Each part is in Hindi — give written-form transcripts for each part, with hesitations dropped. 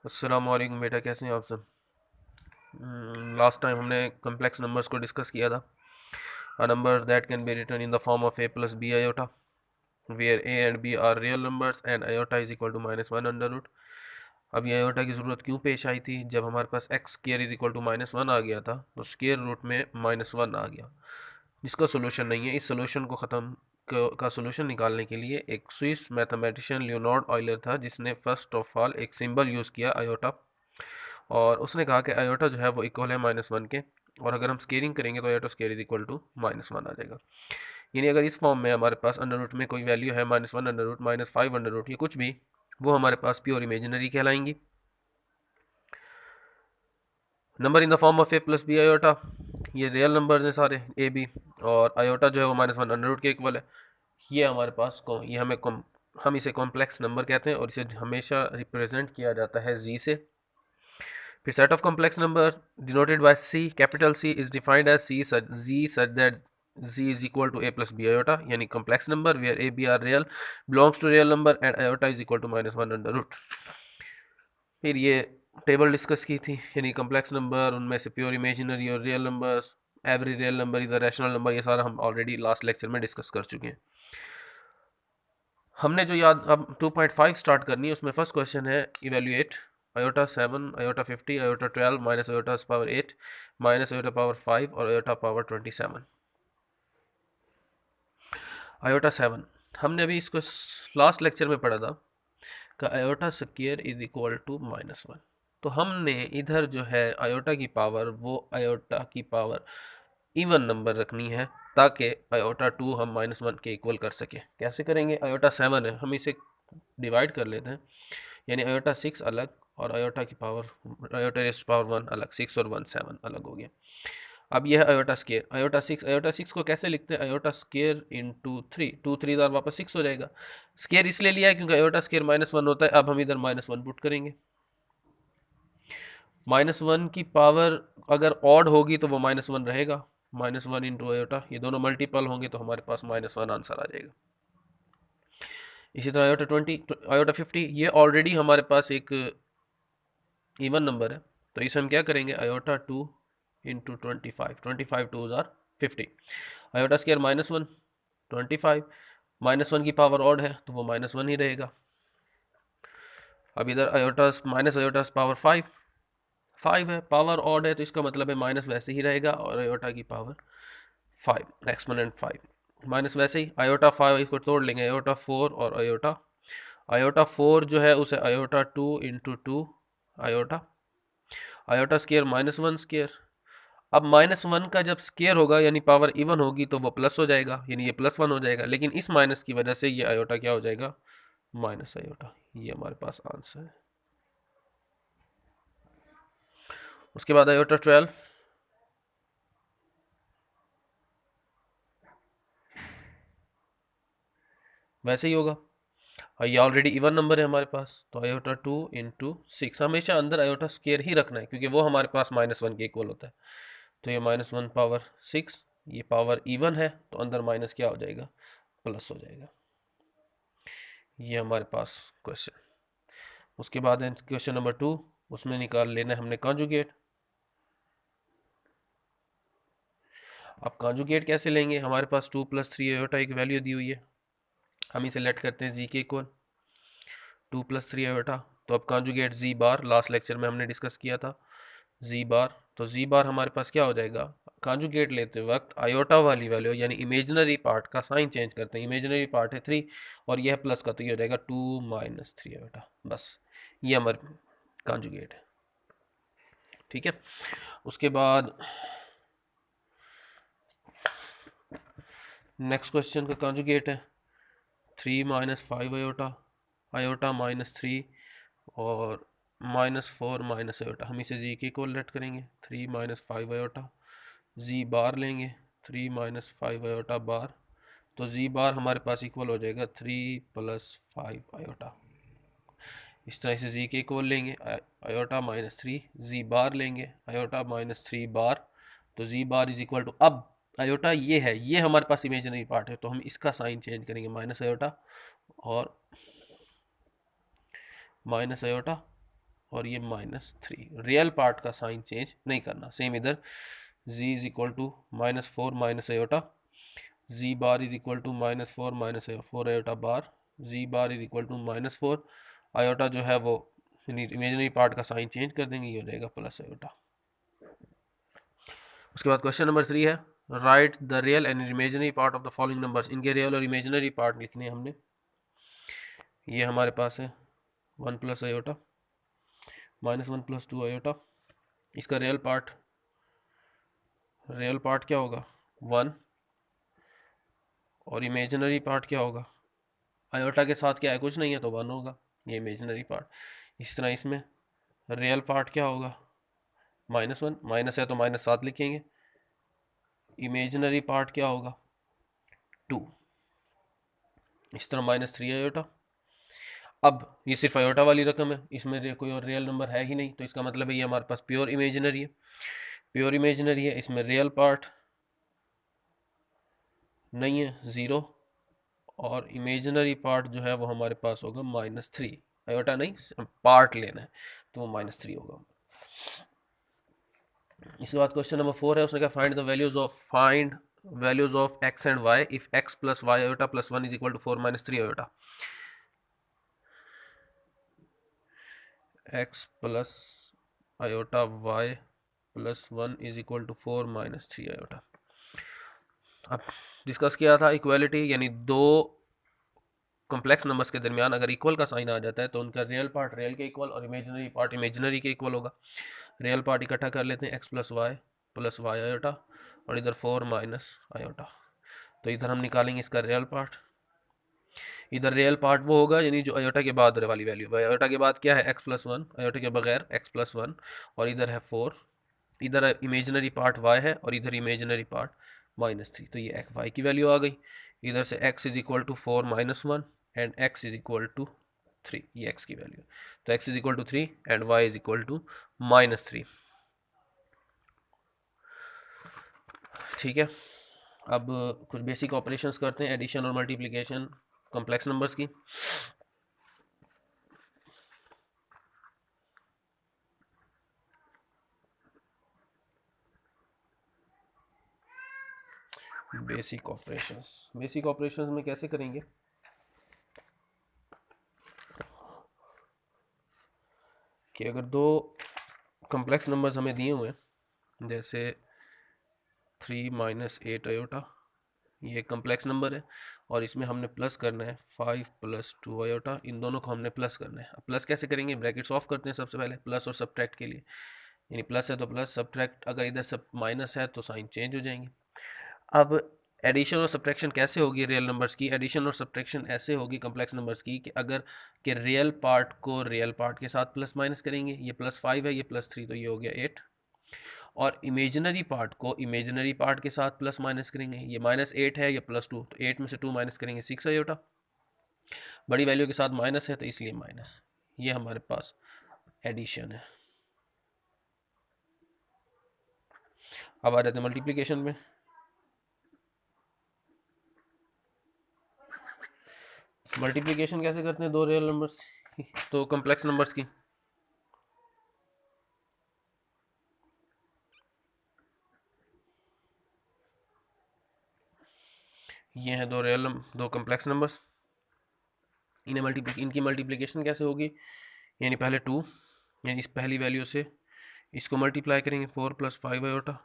अस्सलाम वालेकुम बेटा, कैसे हैं आप सब। लास्ट टाइम हमने कम्प्लेक्स नंबर्स को डिस्कस किया था। A number that can be written in the form of a plus b iota where a and b are real numbers and iota is equal to -1 under root. अब ये आयोटा की ज़रूरत क्यों पेश आई थी? जब हमारे पास x square is equal to -1 आ गया था तो स्केयर रूट में -1 आ गया, जिसका सोल्यूशन नहीं है। इस सोल्यूशन को ख़त्म का सोल्यूशन निकालने के लिए एक स्विस मैथमेटिशियन लियोनार्ड ऑयलर था, जिसने फर्स्ट ऑफ ऑल एक सिंबल यूज़ किया आयोटा, और उसने कहा कि आयोटा जो है वो इक्वल है -1 के, और अगर हम स्केयरिंग करेंगे तो iota square is equal to -1 आ जाएगा। यानी अगर इस फॉर्म में हमारे पास अंडर रूट में कोई वैल्यू है -1 अंडर रूट, -5 अंडर रूट, या कुछ भी, वो हमारे पास प्योर इमेजिनरी कहलाएंगी। Number in the form of a plus b iota, ये रियल नंबर्स हैं सारे ए बी, और आयोटा जो है वो -1 अंडर रूट के इक्वल है। ये हमारे पास ये हम इसे कॉम्प्लेक्स नंबर कहते हैं, और इसे हमेशा रिप्रेजेंट किया जाता है जी से। फिर set of complex number denoted by C, capital C is defined as C such z such that z is equal to a plus b iota, यानी complex number where a b are real belongs to real number and iota is equal to -1 under root. फिर ये टेबल डिस्कस की थी, यानी कॉम्प्लेक्स नंबर, उनमें से प्योर इमेजिनरी और real numbers, every real number is a rational number, ये सारा हम ऑलरेडी लास्ट लेक्चर में डिस्कस कर चुके हैं। हमने जो याद अब 2.5 स्टार्ट करनी है, उसमें फर्स्ट क्वेश्चन है evaluate iota 7, iota 50, iota 12 minus iota power 8 minus iota power 5 और आयोटा पावर 27। आयोटा 7 हमने अभी इसको लास्ट लेक्चर में पढ़ा था कि iota square is equal to -1। तो हमने इधर जो है आयोटा की पावर, वो आयोटा की पावर इवन नंबर रखनी है, ताकि आयोटा 2 हम -1 के इक्वल कर सके। कैसे करेंगे? आयोटा 7 है, हम इसे डिवाइड कर लेते हैं, यानी आयोटा 6 अलग और आयोटा की पावर आयोटा रेस्ट पावर 1 अलग, 6 और 1 7 अलग हो गया। अब यह है आयोटा स्केयर, आयोटा 6 को कैसे लिखते हैं? आयोटा स्केयर इंटू 3, 2 3 वापस 6 हो जाएगा। स्केयर इसलिए लिया है क्योंकि आयोटा स्केयर -1 होता है। अब हम इधर -1 पुट करेंगे। -1 की पावर अगर ऑड होगी तो वो -1 रहेगा, -1 इंटू आयोटा, ये दोनों मल्टीपल होंगे तो हमारे पास -1 आंसर आ जाएगा। इसी तरह आयोटा 20, आयोटा 50, ये ऑलरेडी हमारे पास एक इवन नंबर है, तो इसे हम क्या करेंगे? आयोटा 2 इंटू 25, 25 टू ज़ार 50, आयोटा स्केयर -1 25, -1 की पावर ऑड है तो वो -1 ही रहेगा। अब इधर आयोटा माइनस आयोटा पावर 5 है, पावर ऑड है तो इसका मतलब है माइनस वैसे ही रहेगा, और आयोटा की पावर 5 एक्सपोनेंट 5 माइनस वैसे ही। आयोटा 5 इसको तोड़ लेंगे, आयोटा 4 और आयोटा 4 जो है उसे iota 2 into 2 iota, iota square -1 square. अब -1 का जब स्केयर होगा यानी पावर इवन होगी तो वो प्लस हो जाएगा, यानी ये +1 हो जाएगा, लेकिन इस माइनस की वजह से ये आयोटा क्या हो जाएगा? Minus iota. ये हमारे पास आंसर है। उसके बाद आयोटा 12, वैसे ही होगा। ये ऑलरेडी इवन नंबर है हमारे पास, तो आयोटा 2 इंटू 6, हमेशा अंदर आयोटा स्केयर ही रखना है क्योंकि वो हमारे पास -1 के इक्वल होता है। तो ये -1 पावर 6, ये पावर इवन है तो अंदर माइनस क्या हो जाएगा? प्लस हो जाएगा। ये हमारे पास क्वेश्चन। उसके बाद है क्वेश्चन नंबर 2, उसमें निकाल लेना है हमने कॉन्जुगेट। अब कॉन्जुगेट कैसे लेंगे? हमारे पास 2 + 3 आयोटा एक वैल्यू दी हुई है, हम इसे लेट करते हैं जी के इक्वल 2 + 3 आयोटा। तो अब कॉन्जुगेट जी बार, लास्ट लेक्चर में हमने डिस्कस किया था जी बार, तो जी बार हमारे पास क्या हो जाएगा? कॉन्जुगेट लेते वक्त आयोटा वाली वैल्यू यानी इमेजिनरी पार्ट का साइन चेंज करते हैं। इमेजिनरी पार्ट है 3 और यह प्लस का, तो ये हो जाएगा 2 - 3 आयोटा। बस ये हमारे कॉन्जुगेट है, ठीक है। उसके बाद नेक्स्ट क्वेश्चन का कॉन्जुगेट है 3 - 5 आयोटा, आयोटा -3 और -4 माइनस आयोटा। हम इसे जी के इक्वल लेट करेंगे, 3 - 5 आयोटा, जी बार लेंगे 3 - 5 आयोटा बार, तो जी बार हमारे पास इक्वल हो जाएगा 3 + 5 आयोटा। इस तरह से जी के इक्वल लेंगे आयोटा -3, जी बार लेंगे आयोटा -3 बार, तो जी बार इज इक्वल टू, अब आयोटा ये है, ये हमारे पास इमेजिनरी पार्ट है तो हम इसका साइन चेंज करेंगे, माइनस आयोटा और माइनस आयोटा और ये -3। रियल पार्ट का साइन चेंज नहीं करना। सेम इधर z is equal to -4 minus iota, z bar is equal to -4 minus 4 iota bar, z bar is equal to -4 iota जो है वो इमेजिनरी पार्ट का साइन चेंज कर देंगे, ये हो जाएगा प्लस आयोटा। उसके बाद क्वेश्चन नंबर 3 है, right the real and imaginary part of the following numbers. इनके रियल और इमेजिनरी पार्ट लिखने हैं हमने। ये हमारे पास है 1 प्लस आयोटा, -1 प्लस 2 आयोटा। इसका रियल पार्ट क्या होगा 1, और इमेजिनरी पार्ट क्या होगा, आयोटा के साथ क्या है, कुछ नहीं है तो 1 होगा, ये इमेजिनरी पार्ट। इस तरह इसमें रियल पार्ट क्या होगा -1, माइनस है तो -7 लिखेंगे। इमेजिनरी पार्ट क्या होगा 2, इस तरह -3 आयोटा। अब ये सिर्फ आयोटा वाली रकम है, इसमें कोई और रियल नंबर है ही नहीं, तो इसका मतलब है ये हमारे पास प्योर इमेजिनरी है। प्योर इमेजिनरी है, इसमें रियल पार्ट नहीं है 0, और इमेजिनरी पार्ट जो है वो हमारे पास होगा -3। आयोटा नहीं, पार्ट लेना है तो वो -3 होगा। इसके बाद क्वेश्चन नंबर 4 है, उसने कहा find values of x and y if x plus y iota plus 1 is equal to 4 - 3 iota. x plus iota y plus 1 is equal to 4 - 3 iota. अब डिस्कस किया था इक्वालिटी, यानी दो कॉम्प्लेक्स नंबर्स के दरमियान अगर इक्वल का साइन आ जाता है तो उनका रियल पार्ट रियल के इक्वल और इमेजिनरी पार्ट इमेजिनरी के इक्वल होगा। रियल पार्ट इकट्ठा कर लेते हैं, x प्लस वाई आयोटा और इधर 4 माइनस आयोटा। तो इधर हम निकालेंगे इसका रियल पार्ट। इधर रियल पार्ट वो होगा यानी जो आयोटा के बाद वाली वैल्यू, आयोटा के बाद क्या है x+1, आयोटा के बगैर x+1, और इधर है 4। इधर इमेजिनरी पार्ट y है और इधर इमेजिनरी पार्ट -3, तो ये y की वैल्यू आ गई। इधर से x is equal to 4 - 1 and x is equal to 3, ये x की वैल्यू। तो x is equal to 3 and y is equal to -3। ठीक है, अब कुछ बेसिक ऑपरेशंस करते हैं, एडिशन और मल्टीप्लिकेशन कॉम्प्लेक्स नंबर्स की। बेसिक ऑपरेशंस में कैसे करेंगे, कि अगर दो कॉम्प्लेक्स नंबर्स हमें दिए हुए हैं, जैसे 3 - 8 आयोटा, ये कॉम्प्लेक्स नंबर है और इसमें हमने प्लस करना है 5 + 2 आयोटा, इन दोनों को हमने प्लस करना है। अब प्लस कैसे करेंगे, ब्रैकेट्स ऑफ करते हैं सबसे पहले प्लस और सब्ट्रैक्ट के लिए, यानी प्लस है तो प्लस, सब्ट्रैक्ट अगर इधर सब माइनस है तो साइन चेंज हो जाएंगे। अब एडिशन और सब्ट्रैक्शन कैसे होगी रियल नंबर्स की, एडिशन और सब्ट्रैक्शन ऐसे होगी कॉम्प्लेक्स नंबर्स की कि अगर के रियल पार्ट को रियल पार्ट के साथ प्लस माइनस करेंगे, ये +5 है ये +3, तो ये हो गया 8, और इमेजिनरी पार्ट को इमेजिनरी पार्ट के साथ प्लस माइनस करेंगे, ये -8 है ये +2, तो 8 में से 2 माइनस करेंगे 6 आयोटा, बड़ी वैल्यू के साथ माइनस है तो इसलिए माइनस। ये हमारे पास एडिशन है। अब आ जाते हैं मल्टीप्लिकेशन में। मल्टीप्लिकेशन कैसे करते हैं दो रियल नंबर्स की, तो कॉम्प्लेक्स नंबर्स की। ये हैं दो कॉम्प्लेक्स नंबर्स, इनकी मल्टीप्लिकेशन कैसे होगी, यानी पहले 2, यानी इस पहली वैल्यू से इसको मल्टीप्लाई करेंगे 4 + 5 आयोटा,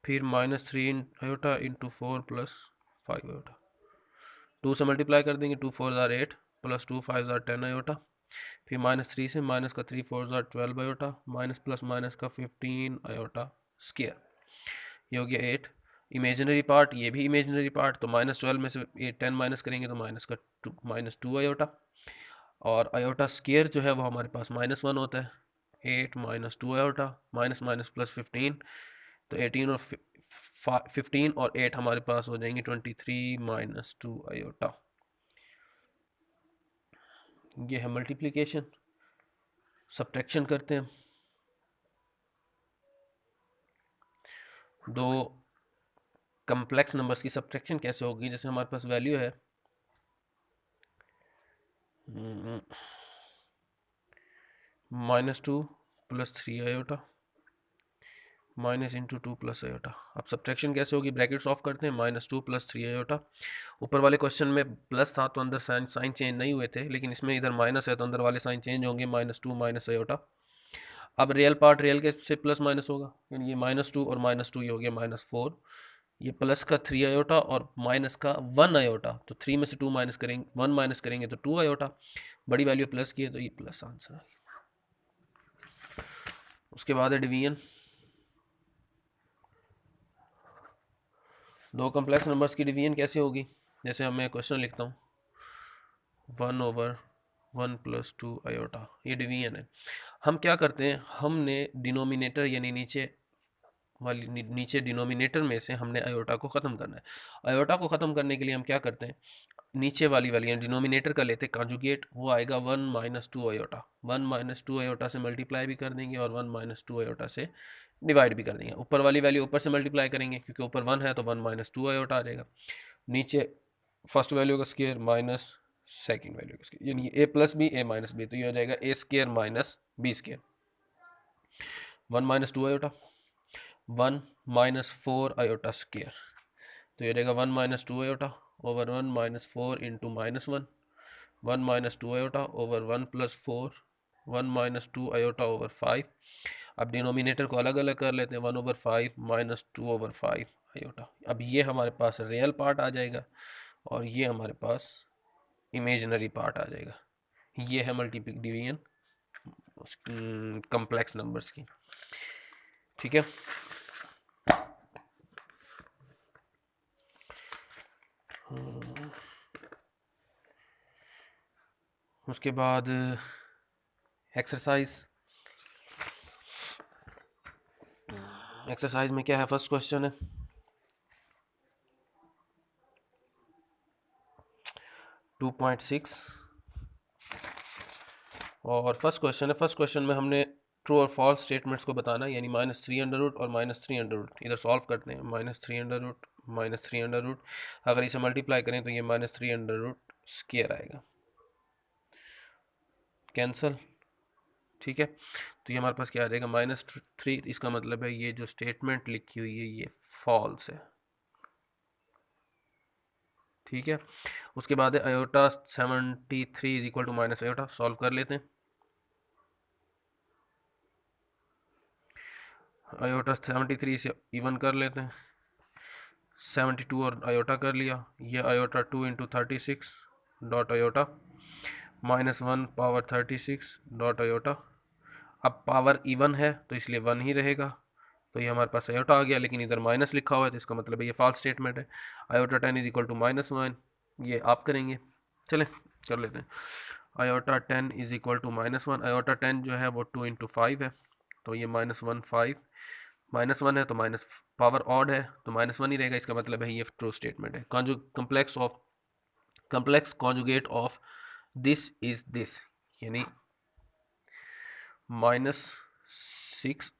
फिर -3 आयोटा इंटू 4 + 5 आयोटा, 2 से मल्टीप्लाई कर देंगे, 2 4 = 8 + 2 5 = 10 आयोटा, फिर -3 से माइनस का 3 4 = 12 आयोटा, माइनस प्लस माइनस का 15 आयोटा स्क्वायर, ये हो गया 8। इमेजिनरी पार्ट, ये भी इमेजिनरी पार्ट, तो -12 में से 10 माइनस करेंगे तो -2 आयोटा, और आयोटा स्क्वायर जो है वो हमारे पास -1 होता है, 8 - 2 आयोटा, माइनस माइनस प्लस 15, तो 18 और 15 और 8 हमारे पास हो जाएंगे 23 - 2 आयोटा। ये है मल्टीप्लिकेशन। सब्ट्रैक्शन करते हैं, दो कम्प्लेक्स नंबर्स की सब्ट्रैक्शन कैसे होगी, जैसे हमारे पास वैल्यू है 3 -2 + 3 आयोटा -2 + आयोटा। अब सब्ट्रैक्शन कैसे होगी, ब्रैकेट्स ऑफ करते हैं, -2 + 3 आयोटा। ऊपर वाले क्वेश्चन में प्लस था तो अंदर साइन चेंज नहीं हुए थे, लेकिन इसमें इधर माइनस है तो अंदर वाले साइन चेंज होंगे, -2 - आयोटा। अब रियल पार्ट रियल के से प्लस माइनस होगा, यानी ये -2 और -2 ये हो गया -4, ये प्लस का 3 आयोटा और माइनस का 1 आयोटा, तो 3 में से 2 माइनस करेंगे, 1 माइनस करेंगे तो 2 आयोटा, बड़ी वैल्यू प्लस की है तो ये प्लस आंसर आ गया। उसके बाद है डिवीजन। दो कम्प्लेक्स नंबर्स की डिवीजन कैसे होगी, जैसे मैं क्वेश्चन लिखता हूँ 1/1 + 2 आयोटा, ये डिवीजन है। हम क्या करते हैं, हमने डिनोमिनेटर यानी नीचे डिनोमिनेटर में से हमने आयोटा को ख़त्म करना है। आयोटा को ख़त्म करने के लिए हम क्या करते हैं, नीचे वाली यानी डिनोमिनेटर का लेते कांजुगेट, वो आएगा 1 - 2 आयोटा। 1 - 2 आयोटा से मल्टीप्लाई भी कर देंगे और 1 - 2 आयोटा से डिवाइड भी कर देंगे। ऊपर वाली वैल्यू ऊपर से मल्टीप्लाई करेंगे, क्योंकि ऊपर 1 है तो 1 - 2 आयोटा आ जाएगा। नीचे फर्स्ट वैल्यू का स्क्वायर माइनस सेकेंड वैल्यू का स्क्वायर, यानी a + b a - b, तो ये हो जाएगा a² - b²। 1 - 2 iota, 1 - 4 iota square, तो ये रहेगा 1 - 2 iota over 1 - 4 into -1, 1 - 2 iota over 1 + 4, 1 - 2 iota over 5। अब डिनोमिनेटर को अलग अलग कर लेते हैं, 1/5 -2/5 आयोटा। अब ये हमारे पास रियल पार्ट आ जाएगा और ये हमारे पास इमेजिनरी पार्ट आ जाएगा। ये है मल्टीपल डिवीजन कम्प्लेक्स नंबर्स की, ठीक है। उसके बाद एक्सरसाइज में क्या है, फर्स्ट क्वेश्चन है 2.6 और फर्स्ट क्वेश्चन में हमने ट्रू और फॉल्स स्टेटमेंट्स को बताना है, यानी -3 और -3 इधर सॉल्व करते हैं। -3 अगर इसे मल्टीप्लाई करें तो ये -3 स्क्वायर आएगा, कैंसल, ठीक है। तो ये हमारे पास क्या आ जाएगा, -3। इसका मतलब है ये जो स्टेटमेंट लिखी हुई है ये फॉल्स है, ठीक है। उसके बाद है आयोटा 73 = माइनस आयोटा, सॉल्व कर लेते हैं। आयोटा 73 से इवन कर लेते हैं, 72 और आयोटा कर लिया, ये iota 2 × 36 dot iota -1 power 36 dot iota. अब पावर इवन है तो इसलिए 1 ही रहेगा, तो ये हमारे पास आयोटा आ गया, लेकिन इधर माइनस लिखा हुआ है तो इसका मतलब है ये फॉल्स स्टेटमेंट है। आयोटा 10 = -1, ये आप करेंगे, चलें कर लेते हैं। आयोटा 10 = -1, आयोटा 10 जो है वो 2 × 5 है, तो ये -1 5, -1 है तो माइनस पावर ऑड है तो -1 ही रहेगा, इसका मतलब है ये ट्रू स्टेटमेंट है। Complex conjugate of this is this, यानी -6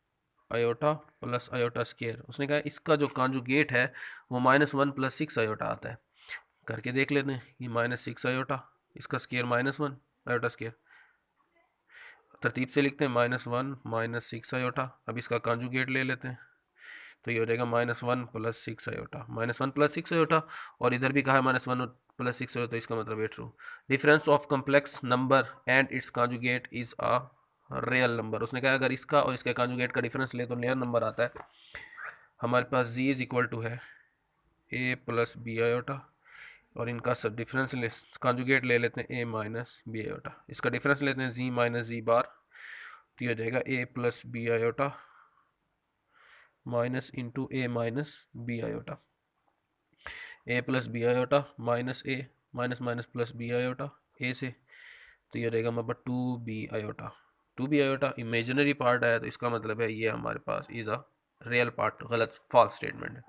आयोटा प्लस आयोटा स्क्वायर। उसने कहा इसका जो कॉन्जुगेट है वो -1 + 6 आयोटा आता है, करके देख लेते हैं। ये -6 आयोटा, इसका स्क्वायर -1 आयोटा स्क्वायर, तरतीब से लिखते हैं, -1 - 6 आयोटा। अब इसका कॉन्जुगेट ले लेते हैं, तो ये हो जाएगा -1 + 6 आयोटा, -1 + 6 आयोटा, और इधर भी कहा है -1 + 6 आयोटा, तो इसका मतलब है true. Difference of complex number and it's conjugate is a real number. उसने कहा अगर इसका और इसके कॉन्जुगेट का डिफरेंस ले तो रियल नंबर आता है। हमारे पास z = है a + b आयोटा, और इनका सब डिफरेंस कॉन्जुगेट ले लेते हैं a - b आयोटा। इसका डिफरेंस लेते हैं z - z बार, तो ये हो जाएगा a + b iota minus into a - b iota, a + b iota minus a minus minus plus b iota a से, तो ये रहेगा हमारे पास 2b iota. 2b iota imaginary part आया, तो इसका मतलब है ये हमारे पास इज अ रियल पार्ट, गलत फॉल्स स्टेटमेंट है।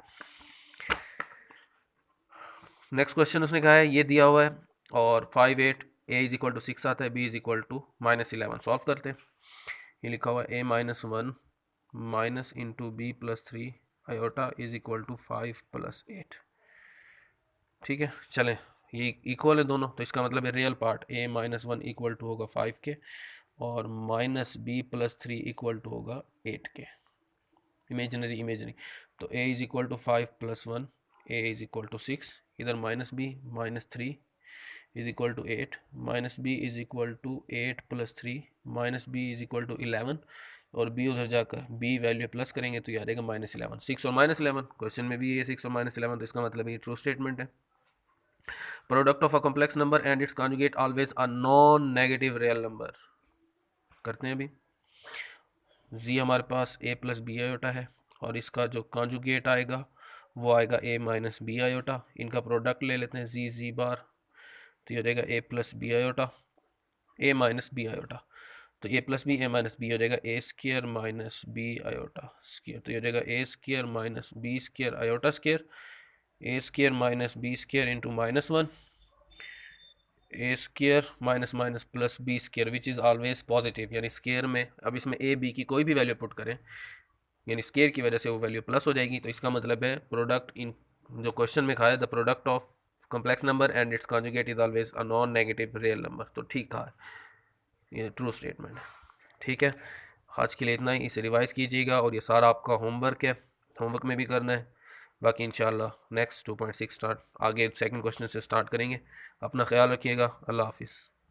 नेक्स्ट क्वेश्चन उसने कहा है ये दिया हुआ है और 5 8 a = 6 आता है, b = -11, सॉल्व करते हैं। ये लिखा हुआ है a - 1 minus into b + 3 iota is = 5 + 8, ठीक है। चलें ये इक्वल है दोनों, तो इसका मतलब है रियल पार्ट a - 1 = होगा 5 के, और minus b plus 3 equal to होगा 8 के। इमेजनरी तो a is equal to 5 plus 1, a is equal to 6, इधर minus b minus 3 is equal to 8, minus b is equal to 8 plus 3, minus b is equal to 11, और b उधर जाकर b वैल्यू प्लस करेंगे तो ये आ जाएगा -11। 6 और -11, क्वेश्चन में भी ये 6 और -11, तो इसका मतलब ये ट्रू स्टेटमेंट है। Product of a complex number and it's conjugate always a non negative real number. करते हैं अभी। जी हमारे पास a प्लस बी आयोटा है, और इसका जो कॉन्जुगेट आएगा वो आएगा a माइनस बी आयोटा। इनका प्रोडक्ट ले लेते हैं जी बार, तो ये हो जाएगा a plus b iota, a minus b iota, तो a plus b a minus b हो जाएगा a square minus b iota square, तो ये हो जाएगा a square minus b square iota square, a square minus b square into -1, a square minus minus plus b square which is always positive, यानी स्केयर में अब इसमें ए बी की कोई भी वैल्यू पुट करें, यानी स्केयर की वजह से वो वैल्यू प्लस हो जाएगी। तो इसका मतलब है प्रोडक्ट इन जो क्वेश्चन में कहा है the product of complex number and it's conjugate is always a non negative real number. तो ठीक कहा है, ये ट्रू स्टेटमेंट है। ठीक है, आज के लिए इतना ही, इसे रिवाइज कीजिएगा और ये सारा आपका होमवर्क है, होमवर्क में भी करना है। बाकी इंशाल्लाह नेक्स्ट 2.6 स्टार्ट आगे सेकंड क्वेश्चन से स्टार्ट करेंगे। अपना ख्याल रखिएगा, अल्लाह हाफिज़।